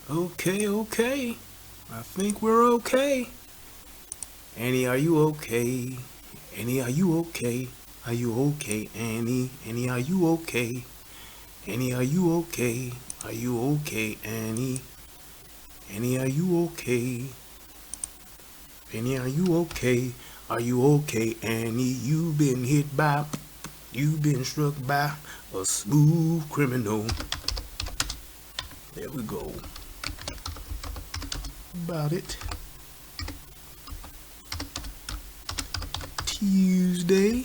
Okay, okay. I think we're okay. Annie, are you okay? Annie, are you okay? Are you okay, Annie? Annie, are you okay? Annie, are you okay? Are you okay, Annie? Annie, are you okay? Annie, are you okay? Are you okay, Annie? You've been struck by a smooth criminal. There we go. About it. Tuesday.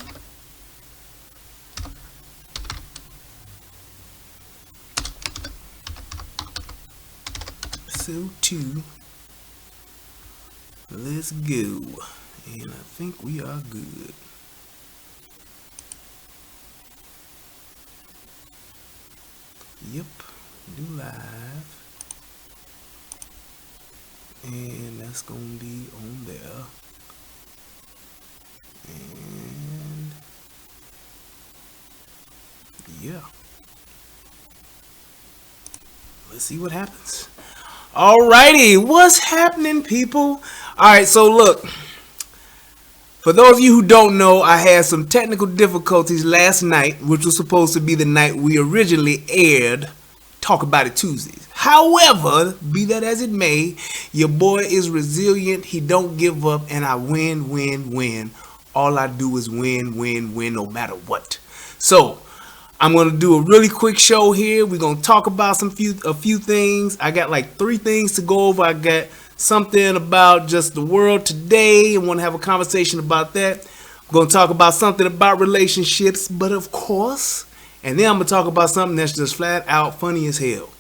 So two. Let's go. And I think we are good. Yep. Do live. And that's gonna be on there. And yeah. Let's see what happens. Alrighty, what's happening, people? Alright, so look. For those of you who don't know, I had some technical difficulties last night, which was supposed to be the night we originally aired Talk About It Tuesdays. However, be that as it may, your boy is resilient, he don't give up, and I win, win, win. All I do is win, win, win, no matter what. So, I'm gonna do a really quick show here. We're gonna talk about a few things. I got like 3 things to go over. I got something about just the world today and want to have a conversation about that. I'm gonna talk about something about relationships, but of course, and then I'm gonna talk about something that's just flat out funny as hell.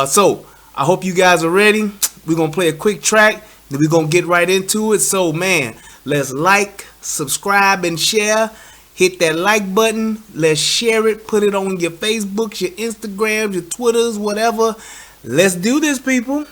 So I hope you guys are ready. We're gonna play a quick track, then we're gonna get right into it. So man, let's like, subscribe, and share. Hit that like button. Let's share it. Put it on your Facebooks, your Instagrams, your Twitters, whatever. Let's do this, people.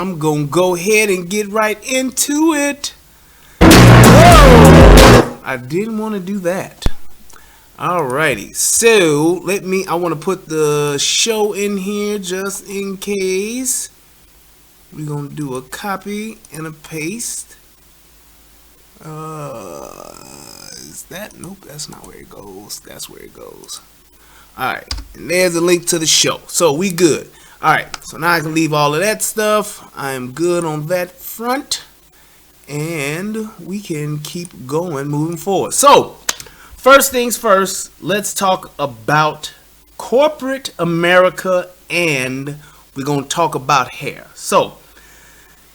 I'm gonna go ahead and get right into it. Whoa! I didn't want to do that. Alrighty, so I want to put the show in here just in case. We're gonna do a copy and a paste. Is that? Nope, that's not where it goes. That's where it goes. Alright, and there's a link to the show. So we good. Alright, so now I can leave all of that stuff. I am good on that front. And we can keep going, moving forward. So, first things first, let's talk about corporate America, and we're going to talk about hair. So,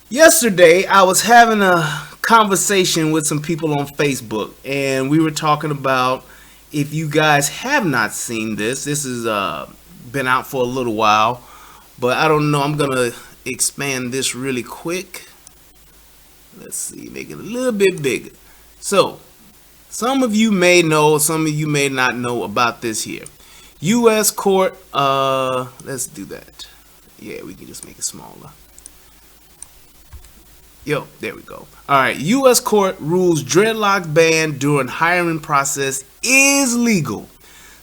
yesterday I was having a conversation with some people on Facebook, and we were talking about, if you guys have not seen this has been out for a little while, but I don't know, I'm going to expand this really quick. Let's see, make it a little bit bigger. So, some of you may know, some of you may not know about this here. U.S. Court, let's do that. Yeah, we can just make it smaller. There we go. Alright, U.S. Court rules dreadlock ban during hiring process is legal.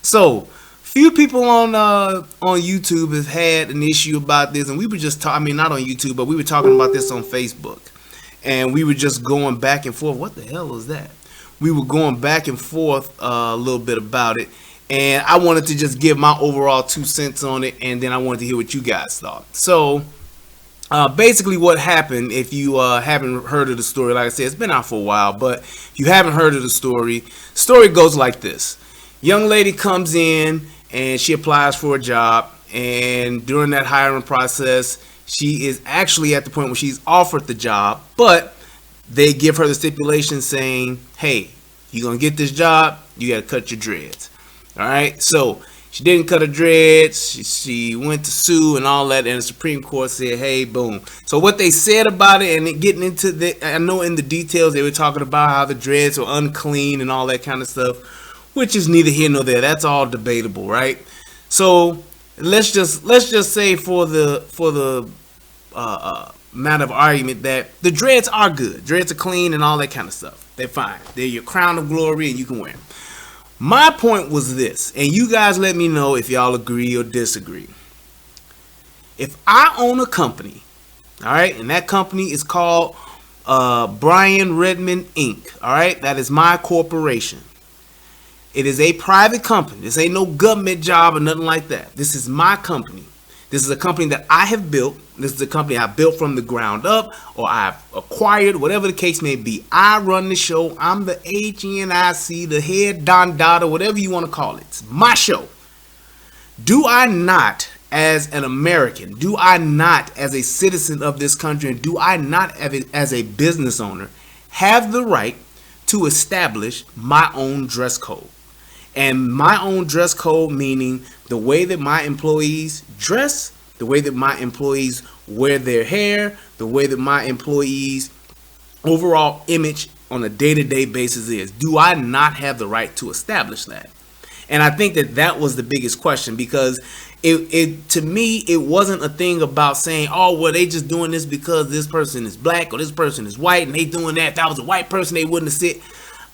So, few people on YouTube have had an issue about this, and we were just talking, not on YouTube, but we were talking about this on Facebook. And we were just going back and forth. What the hell is that? We were going back and forth a little bit about it. And I wanted to just give my overall 2 cents on it. And then I wanted to hear what you guys thought. So, basically what happened, if you haven't heard of the story, like I said, it's been out for a while. But if you haven't heard of the story goes like this. Young lady comes in and she applies for a job. And during that hiring process, she is actually at the point where she's offered the job, but they give her the stipulation saying, hey, you're going to get this job, you got to cut your dreads. All right. So she didn't cut her dreads. She went to sue and all that. And the Supreme Court said, hey, boom. So what they said about it, and getting into I know in the details, they were talking about how the dreads were unclean and all that kind of stuff, which is neither here nor there. That's all debatable. Right. So let's just say for the matter of argument that the dreads are good. Dreads are clean and all that kind of stuff. They're fine. They're your crown of glory and you can wear them. My point was this, and you guys let me know if y'all agree or disagree. If I own a company, all right, and that company is called Brian Redmond Inc., all right, that is my corporation. It is a private company. This ain't no government job or nothing like that. This is my company. This is a company that I have built. This is a company I built from the ground up, or I've acquired, whatever the case may be. I run the show. I'm the HNIC, the head Don Dada, whatever you want to call it. It's my show. Do I not, as an American, do I not, as a citizen of this country, and do I not, as a business owner, have the right to establish my own dress code? And my own dress code meaning the way that my employees dress, the way that my employees wear their hair, the way that my employees' overall image on a day-to-day basis is. Do I not have the right to establish that? And I think that was the biggest question, because it to me, it wasn't a thing about saying, oh, well, they just doing this because this person is black or this person is white and they doing that. If that was a white person, they wouldn't have said.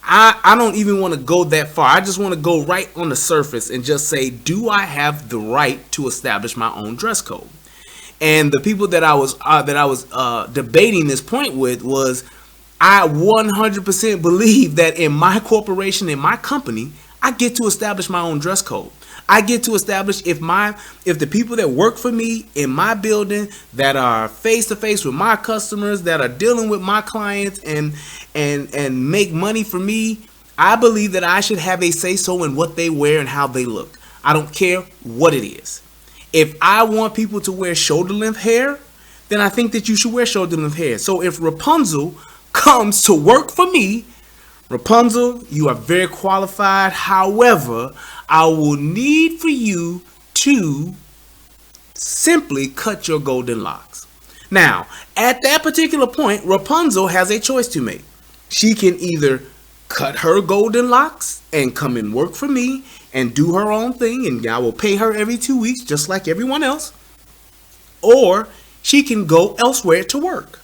I don't even want to go that far. I just want to go right on the surface and just say, do I have the right to establish my own dress code? And the people that I was debating this point with was, I 100% believe that in my corporation, in my company, I get to establish my own dress code. I get to establish if the people that work for me in my building, that are face to face with my customers, that are dealing with my clients and make money for me, I believe that I should have a say so in what they wear and how they look. I don't care what it is. If I want people to wear shoulder length hair, then I think that you should wear shoulder length hair. So if Rapunzel comes to work for me, Rapunzel, you are very qualified. However, I will need for you to simply cut your golden locks. Now, at that particular point, Rapunzel has a choice to make. She can either cut her golden locks and come and work for me and do her own thing, and I will pay her every 2 weeks just like everyone else. Or she can go elsewhere to work.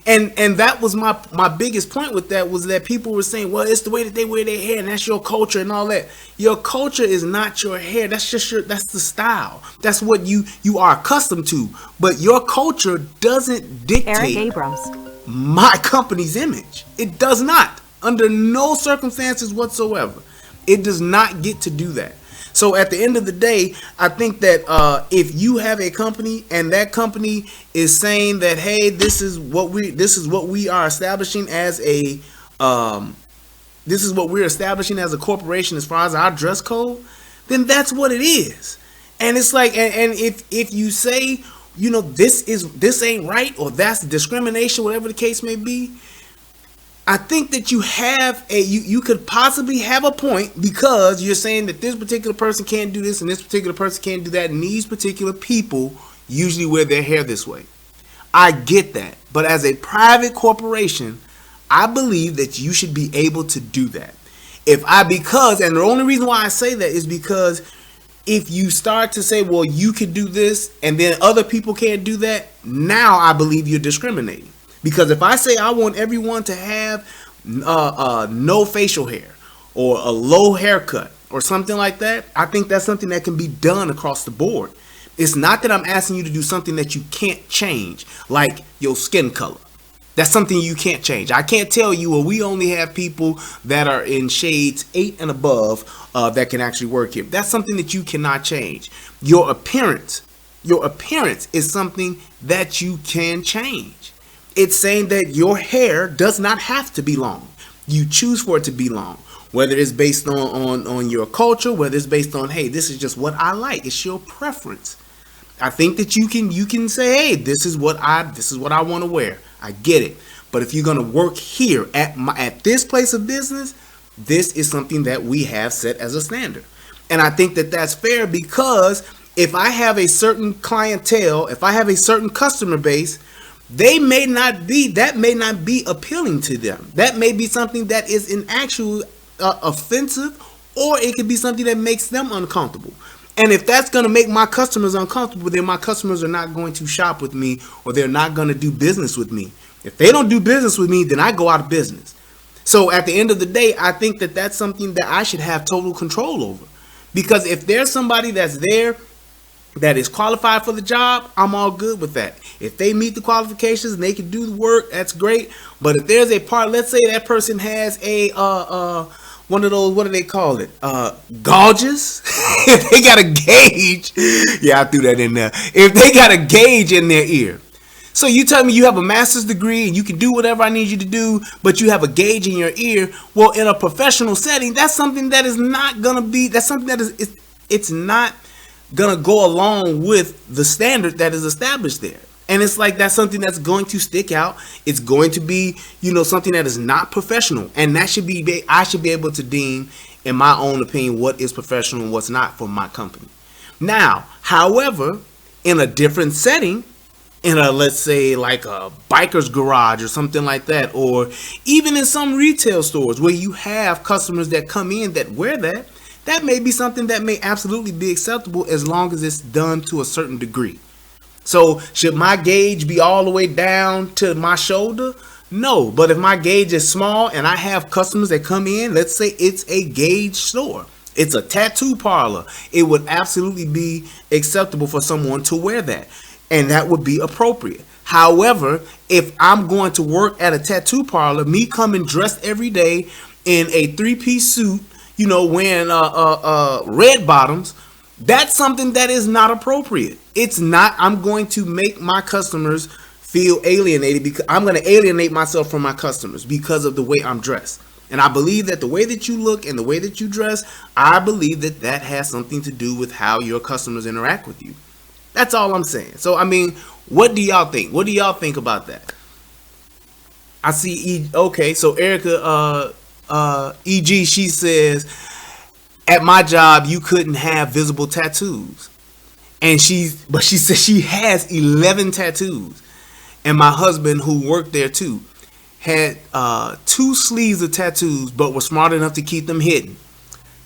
And that was my biggest point with that, was that people were saying, well, it's the way that they wear their hair and that's your culture and all that. Your culture is not your hair. That's just that's the style. That's what you are accustomed to. But your culture doesn't dictate Eric Abrams. my company's image. It does not. Under no circumstances whatsoever. It does not get to do that. So at the end of the day, I think that if you have a company and that company is saying that, hey, this is what we are establishing as a corporation as far as our dress code, then that's what it is. And it's like, and if you say, this ain't right, or that's discrimination, whatever the case may be, I think that you could possibly have a point, because you're saying that this particular person can't do this and this particular person can't do that, and these particular people usually wear their hair this way. I get that. But as a private corporation, I believe that you should be able to do that. And the only reason why I say that is because if you start to say, well, you can do this and then other people can't do that, now I believe you're discriminating. Because if I say I want everyone to have no facial hair or a low haircut or something like that, I think that's something that can be done across the board. It's not that I'm asking you to do something that you can't change, like your skin color. That's something you can't change. I can't tell you, well, we only have people that are in shades 8 and above that can actually work here. That's something that you cannot change. Your appearance is something that you can change. It's saying that your hair does not have to be long. You choose for it to be long. Whether it's based on your culture, whether it's based on, hey, this is just what I like. It's your preference. I think that you can say, hey, this is what I want to wear. I get it. But if you're going to work here at this place of business, this is something that we have set as a standard. And I think that that's fair, because if I have a certain clientele, if I have a certain customer base, that may not be appealing to them. That may be something that is in actual offensive, or it could be something that makes them uncomfortable. And if that's going to make my customers uncomfortable, then my customers are not going to shop with me, or they're not going to do business with me. If they don't do business with me, then I go out of business. So at the end of the day, I think that that's something that I should have total control over. Because if there's somebody that's there that is qualified for the job, I'm all good with that. If they meet the qualifications and they can do the work, that's great. But if there's a part, let's say that person has a one of those, what do they call it? Gauges. If they got a gauge, yeah, I threw that in there. If they got a gauge in their ear. So you tell me you have a master's degree and you can do whatever I need you to do, but you have a gauge in your ear. Well, in a professional setting, that's something that is not gonna be. That's something that it's not gonna go along with the standard that is established there. And it's like, that's something that's going to stick out. It's going to be, something that is not professional. And that should be, I should be able to deem, in my own opinion, what is professional and what's not for my company. Now, however, in a different setting, in a, let's say, like a biker's garage or something like that, or even in some retail stores where you have customers that come in that wear that, that may be something that may absolutely be acceptable, as long as it's done to a certain degree. So should my gauge be all the way down to my shoulder? No. But if my gauge is small and I have customers that come in, let's say it's a gauge store, it's a tattoo parlor, it would absolutely be acceptable for someone to wear that. And that would be appropriate. However, if I'm going to work at a tattoo parlor, me coming dressed every day in a 3-piece suit, wearing red bottoms, that's something that is not appropriate. It's not. I'm going to make my customers feel alienated, because I'm going to alienate myself from my customers because of the way I'm dressed. And I believe that the way that you look and the way that you dress, I believe that that has something to do with how your customers interact with you. That's all I'm saying. So, I mean, what do y'all think? What do y'all think about that? I see. Okay, so Erica, EG, she says, at my job, you couldn't have visible tattoos. But she said she has 11 tattoos. And my husband, who worked there too, had 2 sleeves of tattoos, but was smart enough to keep them hidden.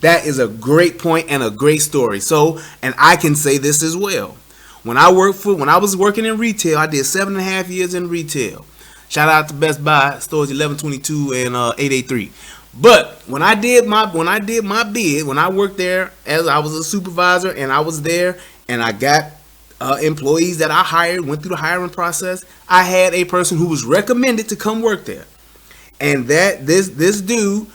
That is a great point and a great story. So, and I can say this as well. When I was working in retail, I did 7.5 years in retail. Shout out to Best Buy stores 1122 and 883. But when I did my bid, when I worked there as I was a supervisor and I was there and I got employees that I hired, went through the hiring process, I had a person who was recommended to come work there. And that this dude,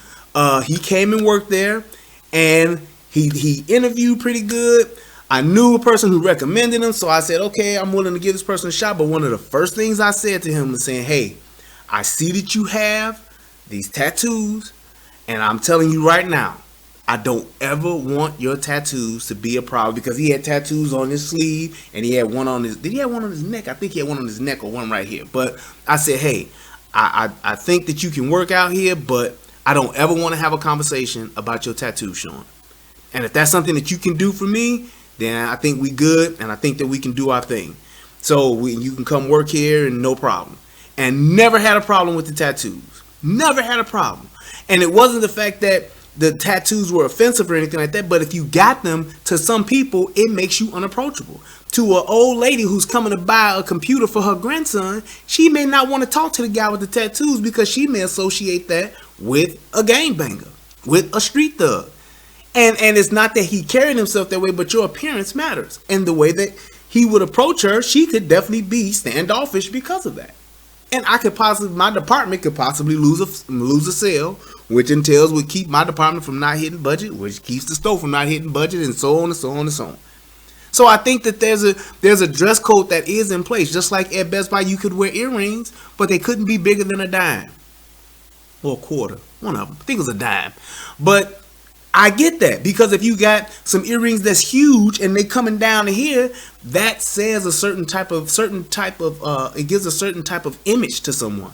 he came and worked there, and he interviewed pretty good. I knew a person who recommended him, so I said, okay, I'm willing to give this person a shot. But one of the first things I said to him was saying, hey, I see that you have these tattoos, and I'm telling you right now, I don't ever want your tattoos to be a problem, because he had tattoos on his sleeve and he had one on his, did he have one on his neck? I think he had one on his neck or one right here. But I said, hey, I think that you can work out here, but I don't ever want to have a conversation about your tattoo, Sean. And if that's something that you can do for me, then I think we good, and I think that we can do our thing. So you can come work here and no problem. And never had a problem with the tattoos. Never had a problem. And it wasn't the fact that the tattoos were offensive or anything like that, but if you got them, to some people, it makes you unapproachable. To an old lady who's coming to buy a computer for her grandson, she may not want to talk to the guy with the tattoos, because she may associate that with a gangbanger, with a street thug. And it's not that he carried himself that way, but your appearance matters. And the way that he would approach her, she could definitely be standoffish because of that. And my department could possibly lose a sale, which entails would keep my department from not hitting budget, which keeps the store from not hitting budget, and so on and so on and so on. So I think that there's a dress code that is in place. Just like at Best Buy, you could wear earrings, but they couldn't be bigger than a dime or a quarter. One of them, I think it was a dime. But I get that, because if you got some earrings that's huge and they coming down to here, that says a certain type of it gives a certain type of image to someone,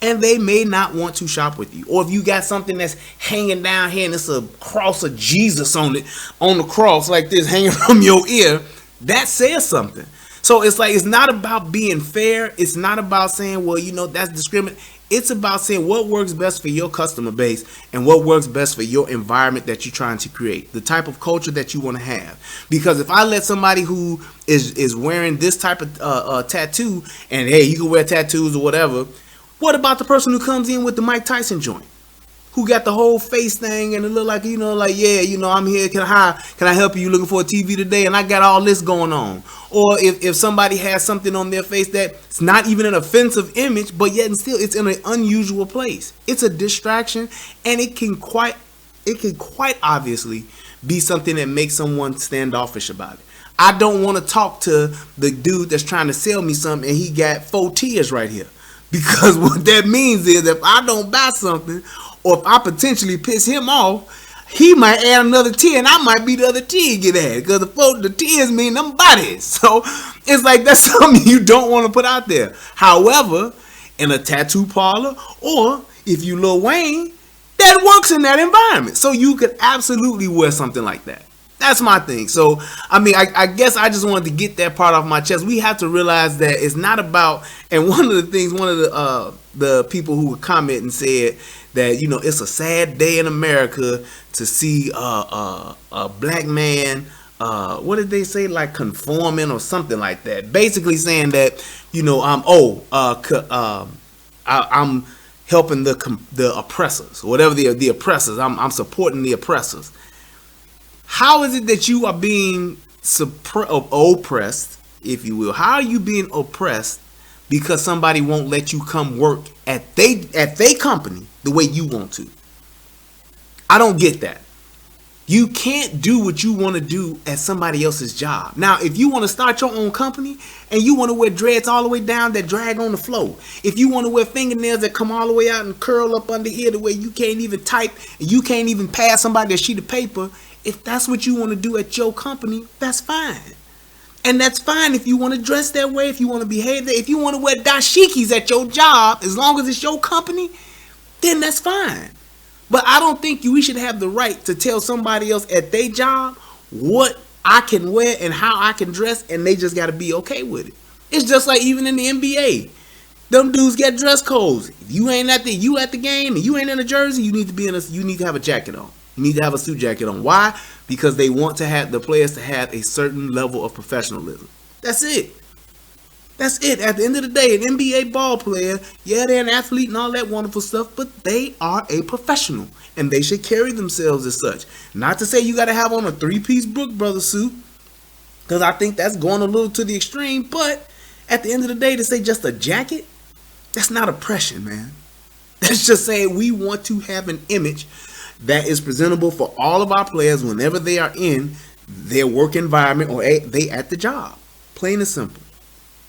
and they may not want to shop with you. Or if you got something that's hanging down here and it's a cross of Jesus on the cross like this hanging from your ear, that says something. So it's like, it's not about being fair. It's not about saying, well, that's discriminate. It's about saying what works best for your customer base and what works best for your environment that you're trying to create, the type of culture that you want to have. Because if I let somebody who is wearing this type of tattoo, and hey, you can wear tattoos or whatever, what about the person who comes in with the Mike Tyson joint, who got the whole face thing and it look like, I'm here, can I help you looking for a TV today, and I got all this going on? Or if somebody has something on their face that's not even an offensive image, but yet and still it's in an unusual place. It's a distraction, and it can quite obviously be something that makes someone standoffish about it. I don't want to talk to the dude that's trying to sell me something and he got 4 tears right here. Because what that means is, if I don't buy something, or if I potentially piss him off, he might add another tear, and I might be the other tear get added, because the tears mean them bodies. So it's like, that's something you don't want to put out there. However, in a tattoo parlor, or if you Lil Wayne, that works in that environment. So you could absolutely wear something like that. That's my thing. So, I guess I just wanted to get that part off my chest. We have to realize that it's not about, and one of the people who would comment and said that, it's a sad day in America to see a black man, what did they say, like conforming or something like that. Basically saying that, I'm helping the oppressors, or whatever the oppressors. I'm supporting the oppressors. How is it that you are being oppressed, if you will? How are you being oppressed because somebody won't let you come work at they company the way you want to? I don't get that. You can't do what you want to do at somebody else's job. Now, if you want to start your own company and you want to wear dreads all the way down that drag on the floor, if you want to wear fingernails that come all the way out and curl up under here the way you can't even type and you can't even pass somebody a sheet of paper, if that's what you want to do at your company, that's fine. And that's fine if you want to dress that way, if you want to behave that, if you want to wear dashikis at your job, as long as it's your company, then that's fine. But I don't think we should have the right to tell somebody else at their job what I can wear and how I can dress, and they just got to be okay with it. It's just like even in the NBA. Them dudes get dress codes. If you ain't at the game and you ain't in a jersey, you need to have a jacket on. You need to have a suit jacket on. Why? Because they want to have the players to have a certain level of professionalism. That's it. That's it. At the end of the day, an NBA ball player, yeah, they're an athlete and all that wonderful stuff, but they are a professional and they should carry themselves as such. Not to say you got to have on a three-piece Brook Brothers suit, because I think that's going a little to the extreme, but at the end of the day, to say just a jacket, that's not oppression, man. That's just saying we want to have an image that is presentable for all of our players whenever they are in their work environment or they at the job. Plain and simple.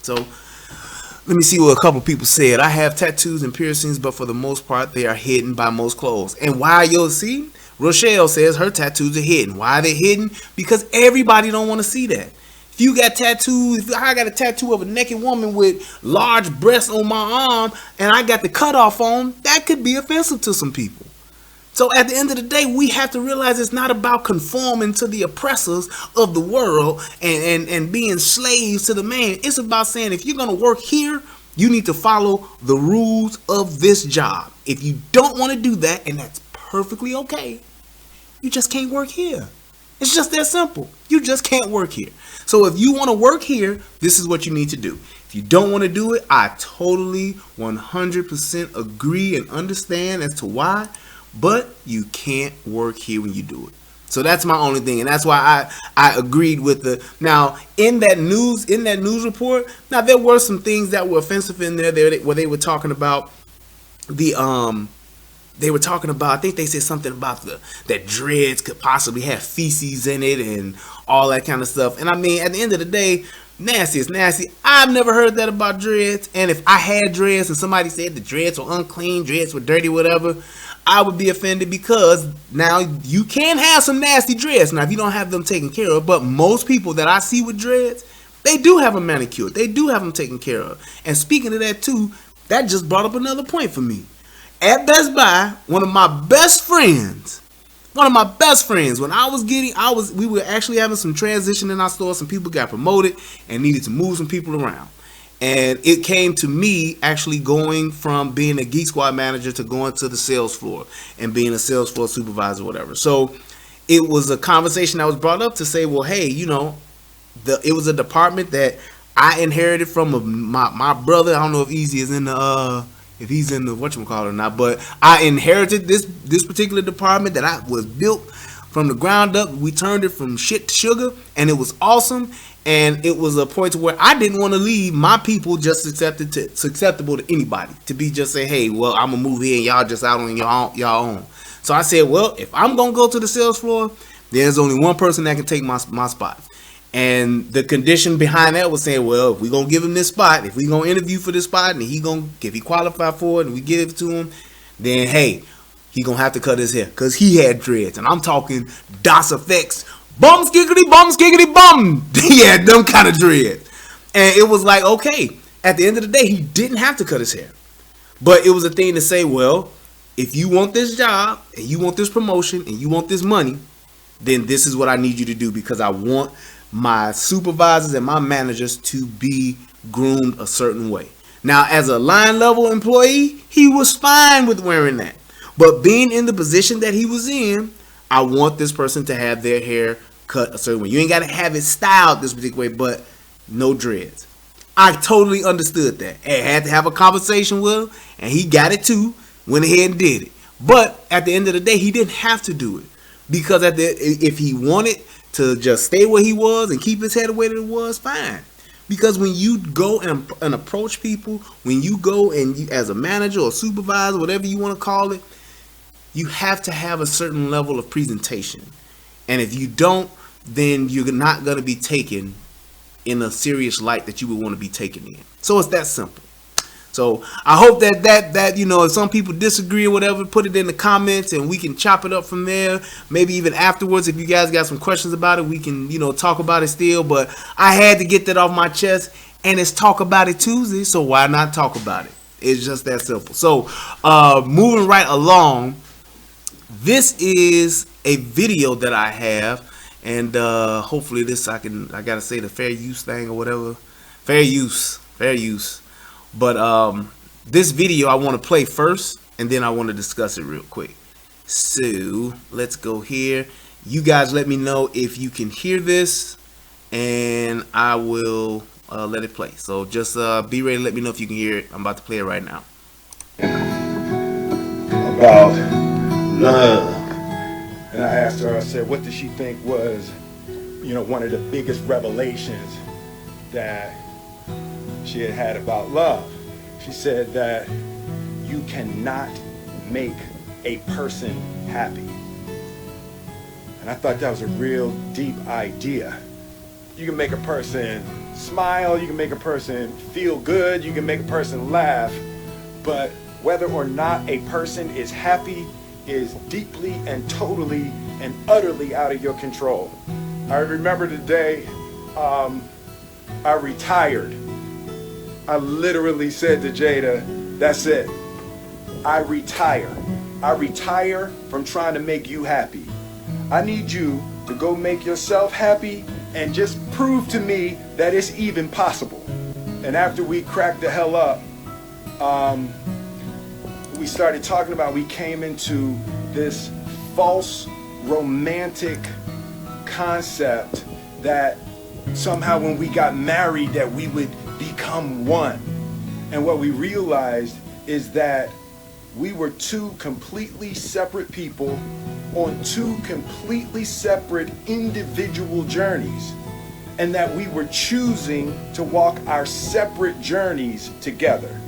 So let me see what a couple people said. I have tattoos and piercings, but for the most part, they are hidden by most clothes. And why, you'll see, Rochelle says her tattoos are hidden. Why are they hidden? Because everybody don't want to see that. If you got tattoos, if I got a tattoo of a naked woman with large breasts on my arm and I got the cutoff on, that could be offensive to some people. So at the end of the day, we have to realize it's not about conforming to the oppressors of the world and being slaves to the man. It's about saying if you're going to work here, you need to follow the rules of this job. If you don't want to do that, and that's perfectly okay, you just can't work here. It's just that simple. You just can't work here. So if you want to work here, this is what you need to do. If you don't want to do it, I totally 100% agree and understand as to why. But you can't work here when you do it. So that's my only thing, and that's why I agreed with the. Now in that news report, now there were some things that were offensive in there where they were talking about the They were talking about, I think they said something about that dreads could possibly have feces in it and all that kind of stuff. And I mean, at the end of the day, nasty is nasty. I've never heard that about dreads. And if I had dreads and somebody said the dreads were unclean, dreads were dirty, whatever, I would be offended, because now you can have some nasty dreads. Now, if you don't have them taken care of, but most people that I see with dreads, they do have them manicured. They do have them taken care of. And speaking of that too, that just brought up another point for me. At Best Buy, one of my best friends, when we were actually having some transition in our store. Some people got promoted and needed to move some people around. And it came to me actually going from being a Geek Squad manager to going to the sales floor and being a sales floor supervisor or whatever. So it was a conversation that was brought up to say, well, hey, it was a department that I inherited from my brother. I don't know if Easy is in the if he's in the whatchamacallit or not, but I inherited this particular department that I was built from the ground up. We turned it from shit to sugar, and it was awesome. And it was a point to where I didn't want to leave my people just acceptable to anybody, to be just say, hey, well, I'm gonna move here and y'all just out on y'all own. So I said, well, if I'm gonna go to the sales floor, there's only one person that can take my spot. And the condition behind that was saying, well, if we're gonna give him this spot, if we're gonna interview for this spot, and if he qualify for it and we give it to him, then hey, he gonna have to cut his hair, because he had dreads. And I'm talking DOS effects. Bum skiggity bum. He had them kind of dreads. And it was like, okay, at the end of the day, he didn't have to cut his hair. But it was a thing to say, well, if you want this job and you want this promotion and you want this money, then this is what I need you to do, because I want my supervisors and my managers to be groomed a certain way. Now, as a line level employee, he was fine with wearing that. But being in the position that he was in, I want this person to have their hair cut a certain way. You ain't got to have it styled this particular way, but no dreads. I totally understood that. I had to have a conversation with him, and he got it too, went ahead and did it. But at the end of the day, he didn't have to do it, because if he wanted to just stay where he was and keep his head the way that it was, fine. Because when you go and approach people, when you go and you, as a manager or supervisor, whatever you want to call it, you have to have a certain level of presentation. And if you don't, then you're not going to be taken in a serious light that you would want to be taken in. So it's that simple. So I hope that if some people disagree or whatever, put it in the comments and we can chop it up from there. Maybe even afterwards, if you guys got some questions about it, we can talk about it still. But I had to get that off my chest, and it's Talk About It Tuesday, so why not talk about it? It's just that simple. So moving right along, this is a video that I have, and hopefully this I gotta say the fair use thing or whatever. Fair use. But this video I want to play first, and then I want to discuss it real quick. So let's go here. You guys let me know if you can hear this, and I will let it play. So just be ready to let me know if you can hear it. I'm about to play it right now. About love. And I asked her, I said, what did she think was, one of the biggest revelations that she had had about love? She said that you cannot make a person happy. And I thought that was a real deep idea. You can make a person smile, you can make a person feel good, you can make a person laugh, but whether or not a person is happy is deeply and totally and utterly out of your control. I remember the day I retired. I literally said to Jada, that's it. I retire. I retire from trying to make you happy. I need you to go make yourself happy and just prove to me that it's even possible. And after we cracked the hell up, we started talking about, we came into this false romantic concept that somehow when we got married that we would become one. And what we realized is that we were two completely separate people on two completely separate individual journeys, and that we were choosing to walk our separate journeys together.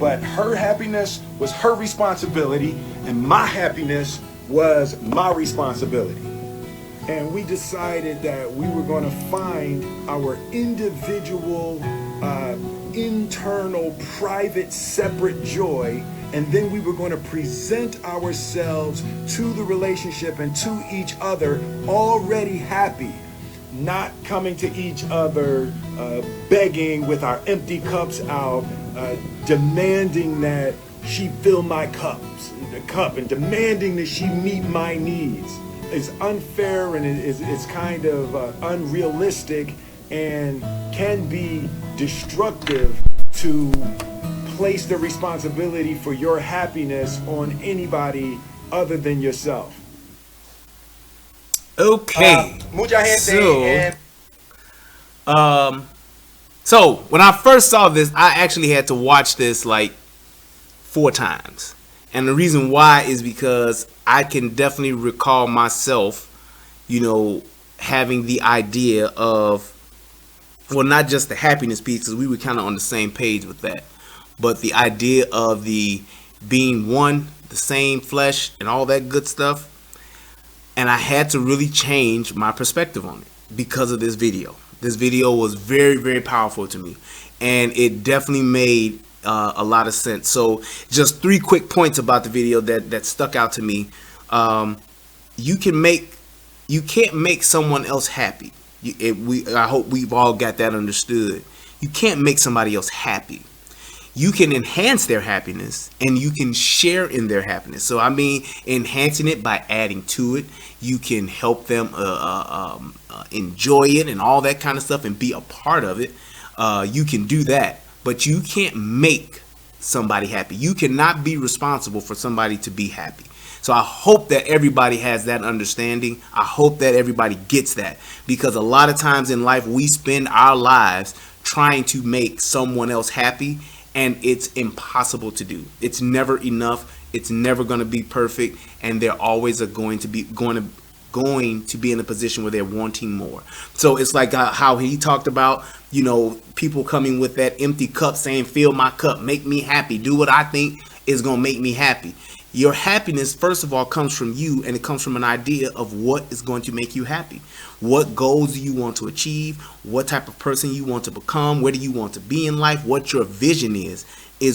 But her happiness was her responsibility, and my happiness was my responsibility. And we decided that we were going to find our individual, internal, private, separate joy, and then we were going to present ourselves to the relationship and to each other already happy, not coming to each other begging with our empty cups out, demanding that she fill my cup and demanding that she meet my needs. Is unfair and it's kind of unrealistic and can be destructive to place the responsibility for your happiness on anybody other than yourself. Okay. Mucha gente. So when I first saw this, I actually had to watch this like 4 times. And the reason why is because I can definitely recall myself, having the idea of, well, not just the happiness piece, because we were kind of on the same page with that, but the idea of the being one, the same flesh, and all that good stuff. And I had to really change my perspective on it because of this video. This video was very, very powerful to me, and it definitely made a lot of sense. So just 3 quick points about the video that stuck out to me. You can't make someone else happy. I hope we've all got that understood. You can't make somebody else happy. You can enhance their happiness, and you can share in their happiness. So I mean, enhancing it by adding to it. You can help them enjoy it and all that kind of stuff and be a part of it. You can do that. But you can't make somebody happy. You cannot be responsible for somebody to be happy. So I hope that everybody has that understanding. I hope that everybody gets that, because a lot of times in life we spend our lives trying to make someone else happy, and it's impossible to do. It's never enough. It's never going to be perfect, and they're always going to be in a position where they're wanting more. So it's like how he talked about, people coming with that empty cup saying, fill my cup, make me happy, do what I think is going to make me happy. Your happiness, first of all, comes from you, and it comes from an idea of what is going to make you happy. What goals do you want to achieve? What type of person you want to become? Where do you want to be in life? What your vision is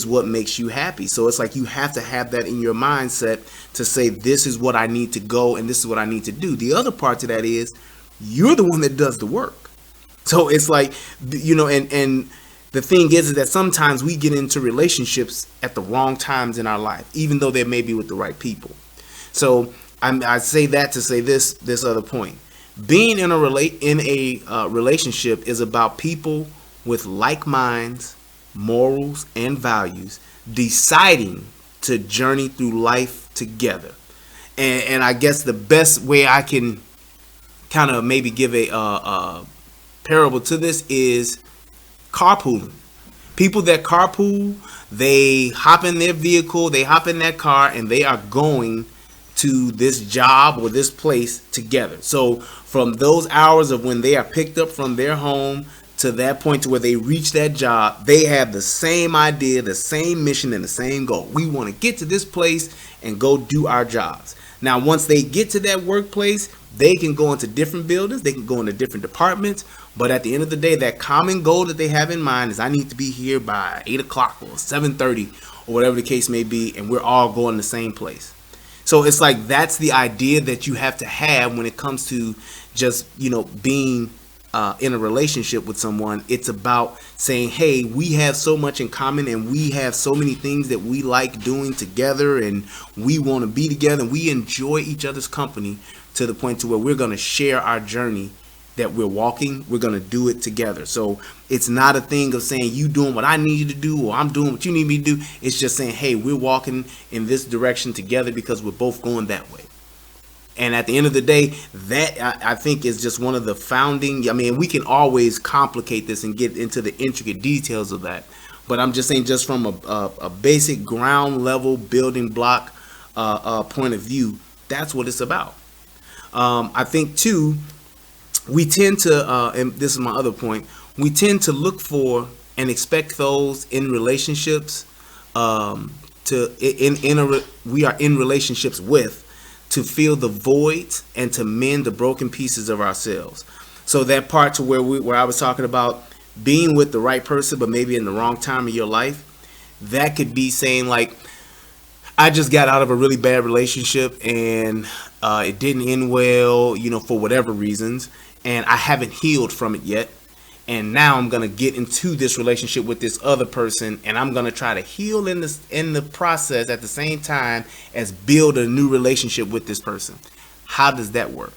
what makes you happy. So it's like you have to have that in your mindset to say, this is what I need to go and this is what I need to do. The other part to that is you're the one that does the work. So it's like, and the thing is that sometimes we get into relationships at the wrong times in our life, even though they may be with the right people. So I say that to say this other point. Being in a relationship is about people with like minds, morals, and values deciding to journey through life together. And I guess the best way I can kind of maybe give a parable to this is carpooling. People that carpool, they hop in their vehicle, they hop in that car, and they are going to this job or this place together. So from those hours of when they are picked up from their home to that point to where they reach that job, they have the same idea, the same mission, and the same goal. We want to get to this place and go do our jobs. Now, once they get to that workplace, they can go into different buildings, they can go into different departments, but at the end of the day, that common goal that they have in mind is I need to be here by 8 o'clock or 7:30 or whatever the case may be, and we're all going the same place. So it's like that's the idea that you have to have when it comes to just, being in a relationship with someone. It's about saying, hey, we have so much in common and we have so many things that we like doing together and we want to be together and we enjoy each other's company to the point to where we're going to share our journey that we're walking. We're going to do it together. So it's not a thing of saying you doing what I need you to do or I'm doing what you need me to do. It's just saying, hey, we're walking in this direction together because we're both going that way. And at the end of the day, that I think is just one of the founding. I mean, we can always complicate this and get into the intricate details of that. But I'm just saying, just from a basic ground level building block point of view, that's what it's about. I think too, we tend to, and this is my other point, we tend to look for and expect those in relationships we are in relationships with, to fill the voids and to mend the broken pieces of ourselves. So that part to where I was talking about being with the right person, but maybe in the wrong time of your life, that could be saying like, I just got out of a really bad relationship and it didn't end well, for whatever reasons, and I haven't healed from it yet. And now I'm going to get into this relationship with this other person, and I'm going to try to heal in the process at the same time as build a new relationship with this person. How does that work?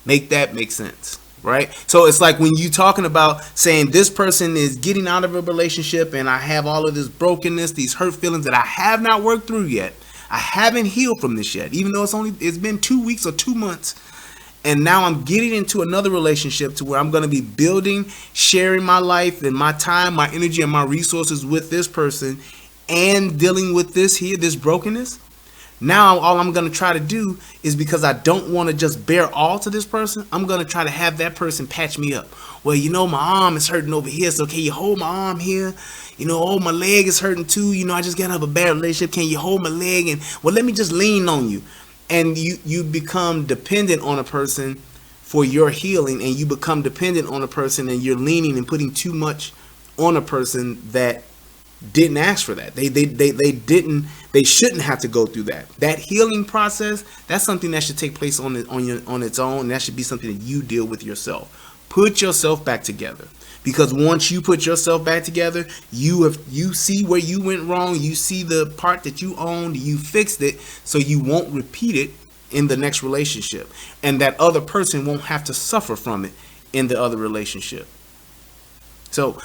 Make that make sense, right? So it's like when you talking about saying this person is getting out of a relationship and I have all of this brokenness, these hurt feelings that I have not worked through yet. I haven't healed from this yet, even though it's been 2 weeks or 2 months. And now I'm getting into another relationship to where I'm going to be building, sharing my life and my time, my energy, and my resources with this person and dealing with this brokenness. Now all I'm going to try to do is, because I don't want to just bear all to this person, I'm going to try to have that person patch me up. Well, my arm is hurting over here, so can you hold my arm here? My leg is hurting too. I just got out of a bad relationship. Can you hold my leg? And well, let me just lean on you. And you become dependent on a person for your healing, and you become dependent on a person and you're leaning and putting too much on a person that didn't ask for that. They shouldn't have to go through that. That healing process, that's something that should take place on its own. That should be something that you deal with yourself. Put yourself back together. Because once you put yourself back together, you see where you went wrong, you see the part that you owned, you fixed it, so you won't repeat it in the next relationship. And that other person won't have to suffer from it in the other relationship. So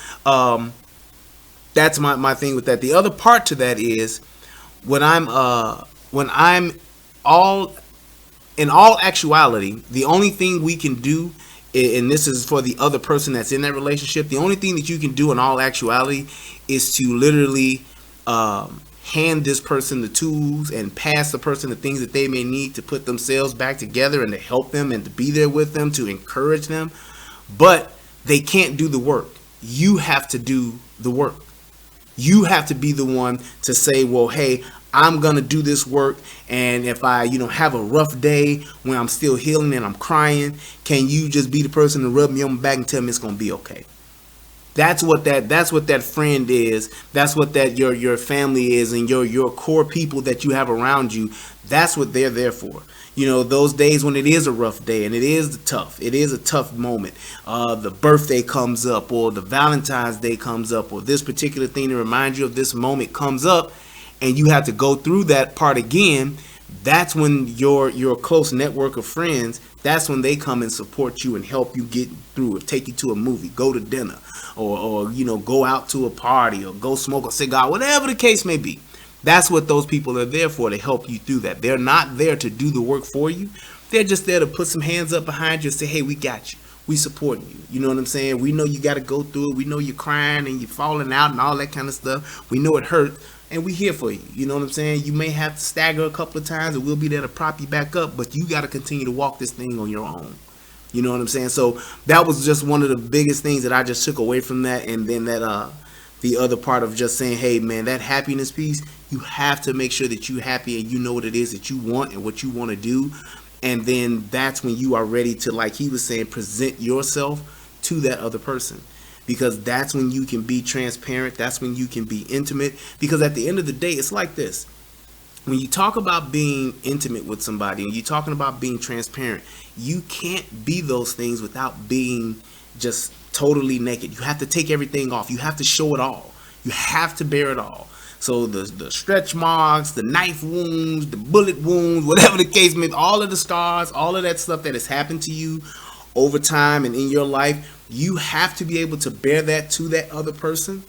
that's my thing with that. The other part to that is when I'm in all actuality, the only thing we can do, and this is for the other person that's in that relationship, the only thing that you can do in all actuality is to literally hand this person the tools and pass the person the things that they may need to put themselves back together and to help them and to be there with them, to encourage them. But they can't do the work. You have to do the work. You have to be the one to say, well, hey, I'm going to do this work. And if I, have a rough day when I'm still healing and I'm crying, can you just be the person to rub me on my back and tell me it's going to be okay? That's what that friend is. That's what that your family is, and your core people that you have around you. That's what they're there for. Those days when it is a rough day and it is a tough moment. The birthday comes up, or the Valentine's Day comes up, or this particular thing to remind you of this moment comes up, and you have to go through that part again. That's when your close network of friends, that's when they come and support you and help you get through it, take you to a movie, go to dinner, or go out to a party, or go smoke a cigar, whatever the case may be. That's what those people are there for, to help you through that. They're not there to do the work for you. They're just there to put some hands up behind you and say, hey, we got you. we supporting you. You know what I'm saying? We know you got to go through it. We know you're crying and you're falling out and all that kind of stuff. We know it hurt, and we here for you. You know what I'm saying? You may have to stagger a couple of times, and we'll be there to prop you back up, but you got to continue to walk this thing on your own. You know what I'm saying? So that was just one of the biggest things that I just took away from that. And then that the other part of just saying, hey man, that happiness piece, you have to make sure that you're happy and you know what it is that you want and what you want to do. And then that's when you are ready to, like he was saying, present yourself to that other person. Because that's when you can be transparent. That's when you can be intimate. Because at the end of the day, it's like this. When you talk about being intimate with somebody and you're talking about being transparent, you can't be those things without being just totally naked. You have to take everything off. You have to show it all. You have to bear it all. So the stretch marks, the knife wounds, the bullet wounds, whatever the case may be, all of the scars, all of that stuff that has happened to you over time and in your life, you have to be able to bear that to that other person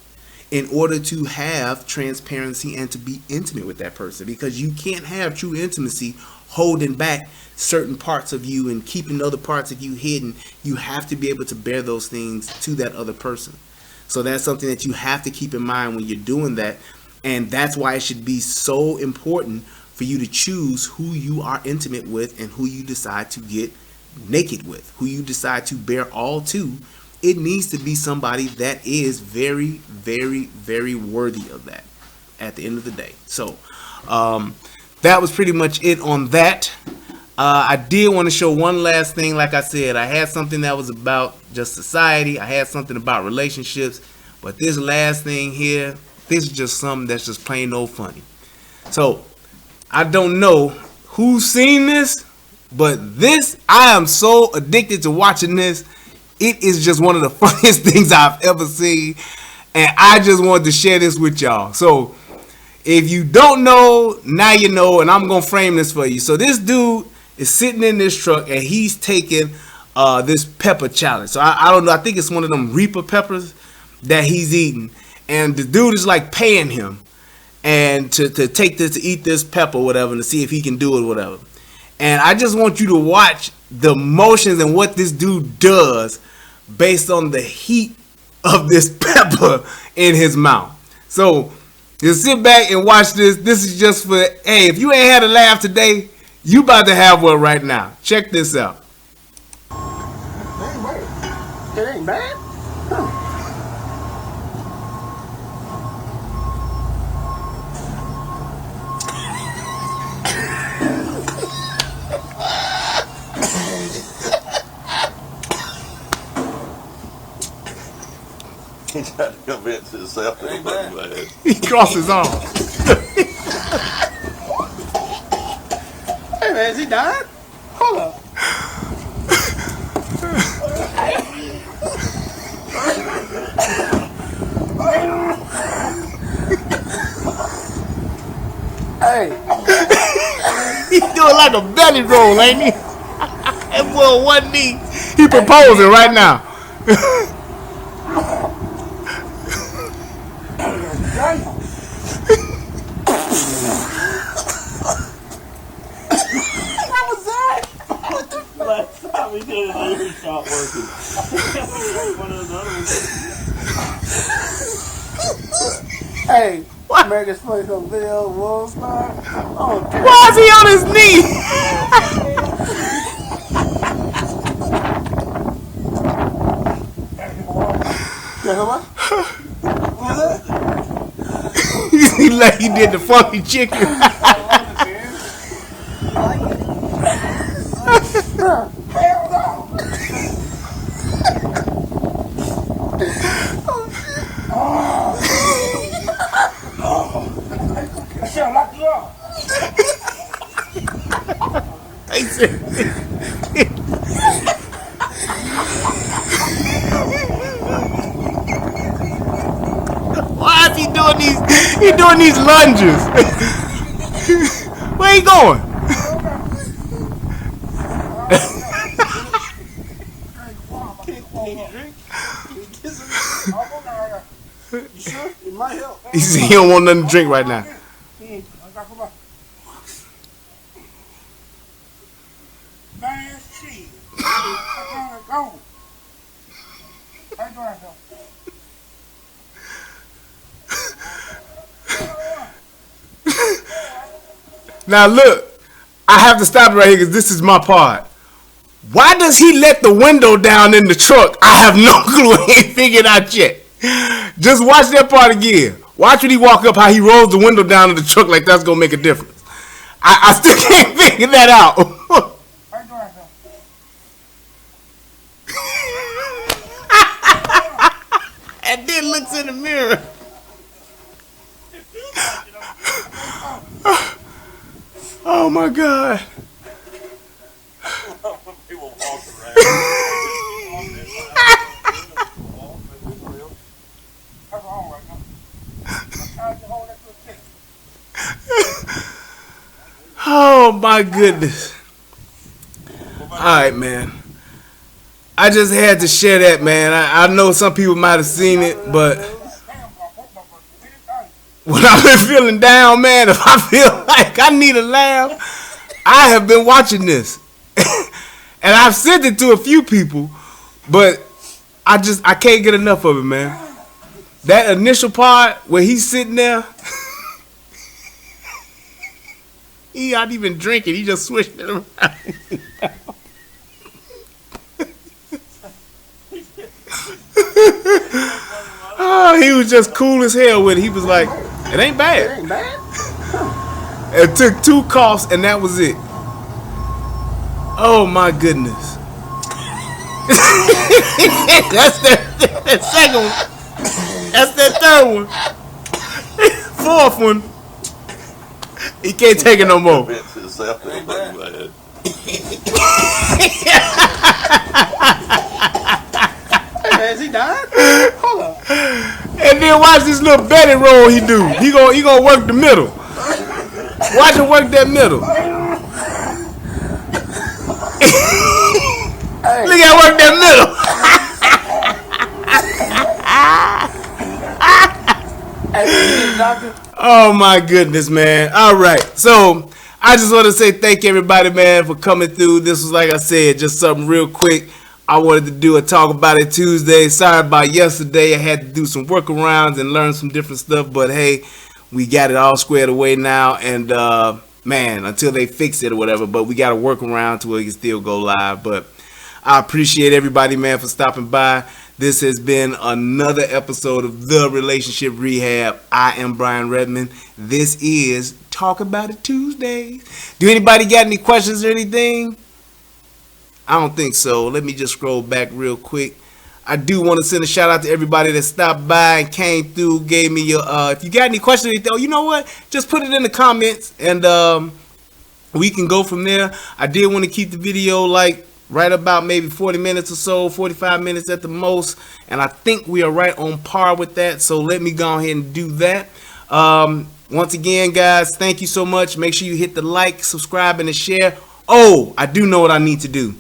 in order to have transparency and to be intimate with that person. Because you can't have true intimacy holding back certain parts of you and keeping other parts of you hidden. You have to be able to bear those things to that other person. So that's something that you have to keep in mind when you're doing that. And that's why it should be so important for you to choose who you are intimate with and who you decide to get naked with, who you decide to bear all to. It needs to be somebody that is very, very, very worthy of that at the end of the day. So that was pretty much it on that. I did want to show one last thing. Like I said, I had something that was about just society. I had something about relationships. But this last thing here, this is just something that's just plain old funny. So I don't know who's seen this, but this, I am so addicted to watching this. It is just one of the funniest things I've ever seen. And I just wanted to share this with y'all. So if you don't know, now you know, and I'm going to frame this for you. So this dude is sitting in this truck and he's taking this pepper challenge. So I don't know. I think it's one of them Reaper peppers that he's eating. And the dude is like paying him and to take this, to eat this pepper or whatever, and to see if he can do it or whatever. And I just want you to watch the motions and what this dude does based on the heat of this pepper in his mouth. So just sit back and watch this. This is just for, hey, if you ain't had a laugh today, you about to have one right now. Check this out. It ain't bad. He tried to convince himself that it wasn't bad. He crossed his arms. Hey man, is he dying? Hold up. Hey. He's doing like a belly roll, ain't he? That boy on one knee. He proposing right now. What was that? Last time we did it, he stopped working. One of the other ones. Hey, What? America's Funniest Home Video, World Star. Oh, damn. Why is he on his knee? Yeah, what? What was that? He like he did the funky chicken. Hell no. I should have locked you up. He said- Why is he doing these? He doing these lunges. Where he going? You sure? It might help. He said he don't want nothing to drink right now. Man, shit. Go. Now look, I have to stop right here because this is my part. Why does he let the window down in the truck? I have no clue. I ain't figured out yet. Just watch that part again. Watch when he walk up, how he rolls the window down in the truck like that's gonna make a difference. I still can't figure that out. And then looks in the mirror. Oh my God. People walk around. Oh my goodness. Alright, man. I just had to share that, man. I know some people might have seen it, but when I've been feeling down, man, if I feel like I need a laugh, I have been watching this. And I've sent it to a few people, but I can't get enough of it, man. That initial part where he's sitting there, he not even drinking, he just switched it around. Oh, he was just cool as hell with it. He was like, it ain't bad. It ain't bad. It took 2 coughs and that was it. Oh my goodness. That's that second one. That's that third one. 4th one. He can't take it no more. Convince himself that ain't bad. Hey man, is he dying? Hold on. And then watch this little belly roll he do. He gonna work the middle. Watch him work that middle. Hey. Look at work that middle. Hey, you need a doctor? Oh my goodness, man. All right. So I just want to say thank everybody, man, for coming through. This was, like I said, just something real quick. I wanted to do a Talk About It Tuesday. Sorry about yesterday. I had to do some workarounds and learn some different stuff. But hey, we got it all squared away now. And man, until they fix it or whatever, but we got to work around to where it can still go live. But I appreciate everybody, man, for stopping by. This has been another episode of The Relationship Rehab. I am Brian Redmond. This is Talk About It Tuesdays. Do anybody got any questions or anything? I don't think so. Let me just scroll back real quick. I do want to send a shout out to everybody that stopped by and came through, gave me your, if you got any questions or anything, oh, you know what? Just put it in the comments and we can go from there. I did want to keep the video like right about maybe 40 minutes or so, 45 minutes at the most. And I think we are right on par with that. So let me go ahead and do that. Once again, guys, thank you so much. Make sure you hit the like, subscribe, and the share. Oh, I do know what I need to do.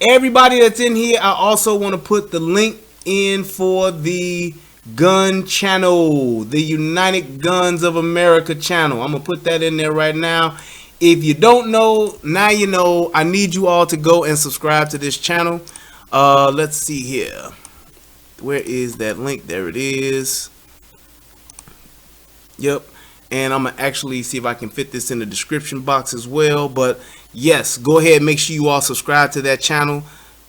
Everybody that's in here, I also want to put the link in for the gun channel, the United Guns of America channel. I'm going to put that in there right now. If you don't know, now you know. I need you all to go and subscribe to this channel. Let's see here. Where is that link? There it is. Yep. And I'm going to actually see if I can fit this in the description box as well. But yes, go ahead and make sure you all subscribe to that channel.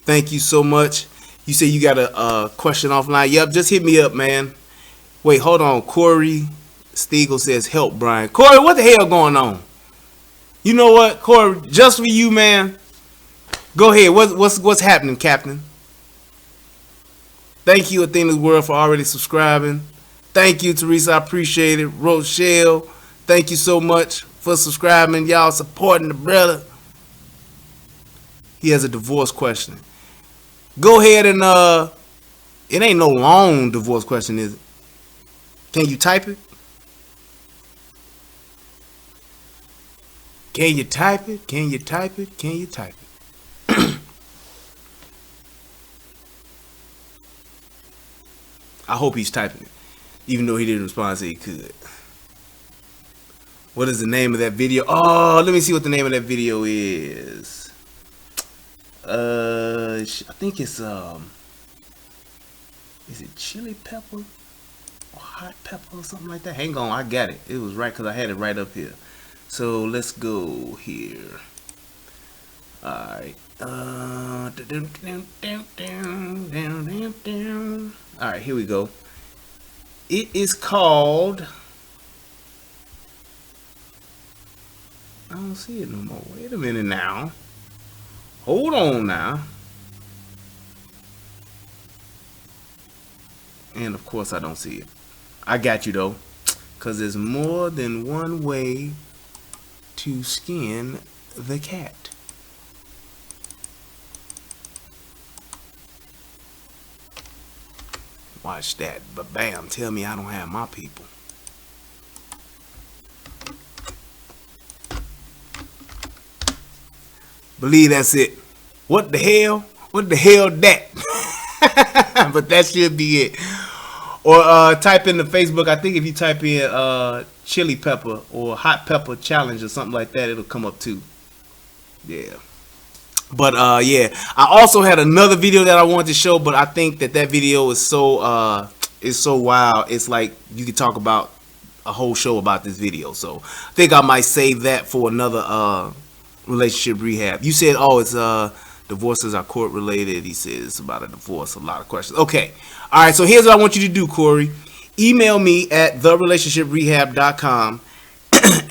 Thank you so much. You say you got a question offline. Yep, just hit me up, man. Wait, hold on. Corey Stiegel says, help, Brian. Corey, what the hell going on? You know what, Corey? Just for you, man. Go ahead. What's happening, Captain? Thank you, Athena's World, for already subscribing. Thank you, Teresa. I appreciate it. Rochelle, thank you so much for subscribing. Y'all supporting the brother. He has a divorce question. Go ahead and it ain't no long divorce question, is it? Can you type it? Can you type it? Can you type it? Can you type it? I hope he's typing it, even though he didn't respond, so he could. What is the name of that video? Oh, let me see what the name of that video is. I think it's is it chili pepper or hot pepper or something like that? Hang on, I got it. It was right because I had it right up here. So let's go here. Alright. Alright, here we go. It is called... I don't see it no more. Wait a minute now. Hold on now. And of course I don't see it. I got you though. Because there's more than one way to skin the cat. Watch that. But bam, tell me I don't have my people. Believe that's it. What the hell? What the hell that? But that should be it. Or type in the Facebook. I think if you type in chili pepper or hot pepper challenge or something like that, it'll come up too. Yeah. But yeah, I also had another video that I wanted to show, but I think that video is so wild. It's like you could talk about a whole show about this video. So I think I might save that for another relationship rehab. You said, oh, it's divorces are court related. He says it's about a divorce. A lot of questions. Okay. All right. So here's what I want you to do, Corey. Email me at therelationshiprehab.com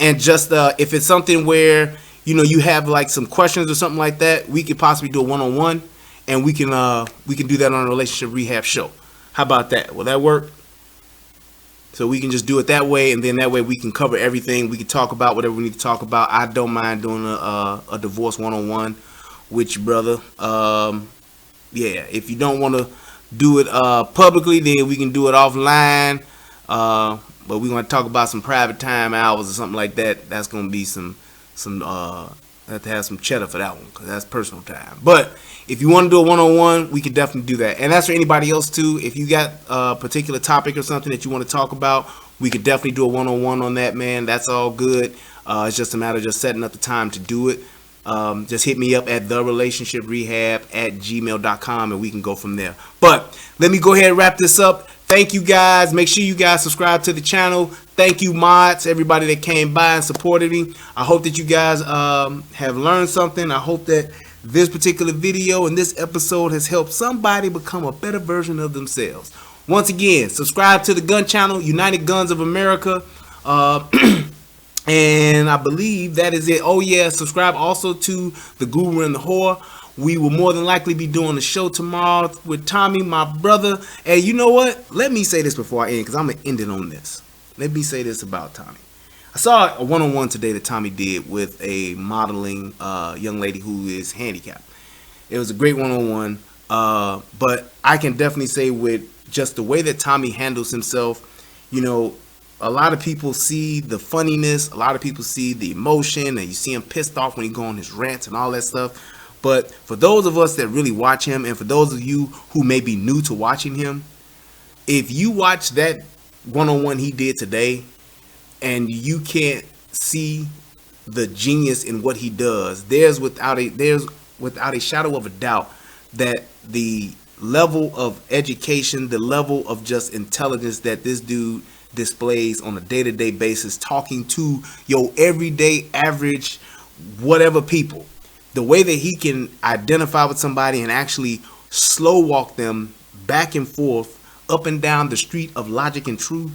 and just if it's something where you have like some questions or something like that, we could possibly do a one-on-one, and we can do that on a relationship rehab show. How about that? Will that work? So we can just do it that way, and then that way we can cover everything. We can talk about whatever we need to talk about. I don't mind doing a divorce one-on-one with you, brother. Yeah, if you don't want to do it publicly, then we can do it offline. But we're going to talk about some private time hours or something like that. That's going to be some I have to have some cheddar for that one, because that's personal time. But if you want to do a one-on-one, we can definitely do that. And that's for anybody else too. If you got a particular topic or something that you want to talk about, we could definitely do a one-on-one on that, man. That's all good. It's just a matter of just setting up the time to do it. Just hit me up at therelationshiprehab@gmail.com and we can go from there. But let me go ahead and wrap this up. Thank you guys. Make sure you guys subscribe to the channel. Thank you, mods, everybody that came by and supported me. I hope that you guys have learned something. I hope that this particular video and this episode has helped somebody become a better version of themselves. Once again, subscribe to the gun channel, United Guns of America. And I believe that is it. Oh yeah, subscribe also to the Guru and the Whore. We will more than likely be doing a show tomorrow with Tommy, my brother. And you know what? Let me say this before I end, because I'm going to end it on this. Let me say this about Tommy. I saw a one-on-one today that Tommy did with a modeling young lady who is handicapped. It was a great one-on-one. But I can definitely say with just the way that Tommy handles himself, a lot of people see the funniness. A lot of people see the emotion. And you see him pissed off when he go on his rants and all that stuff. But for those of us that really watch him, and for those of you who may be new to watching him, if you watch that one-on-one he did today and you can't see the genius in what he does, there's without a shadow of a doubt that the level of education, the level of just intelligence that this dude displays on a day-to-day basis, talking to your everyday average whatever people, the way that he can identify with somebody and actually slow walk them back and forth up and down the street of logic and truth,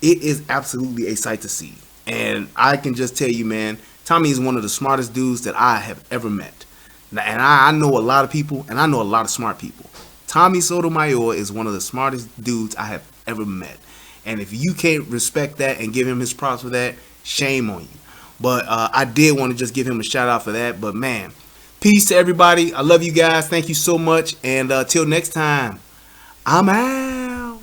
it is absolutely a sight to see. And I can just tell you, man, Tommy is one of the smartest dudes that I have ever met. And I know a lot of people, and I know a lot of smart people. Tommy Sotomayor is one of the smartest dudes I have ever met. And if you can't respect that and give him his props for that, shame on you. But I did want to just give him a shout out for that. But man, peace to everybody. I love you guys. Thank you so much. And till next time, I'm out.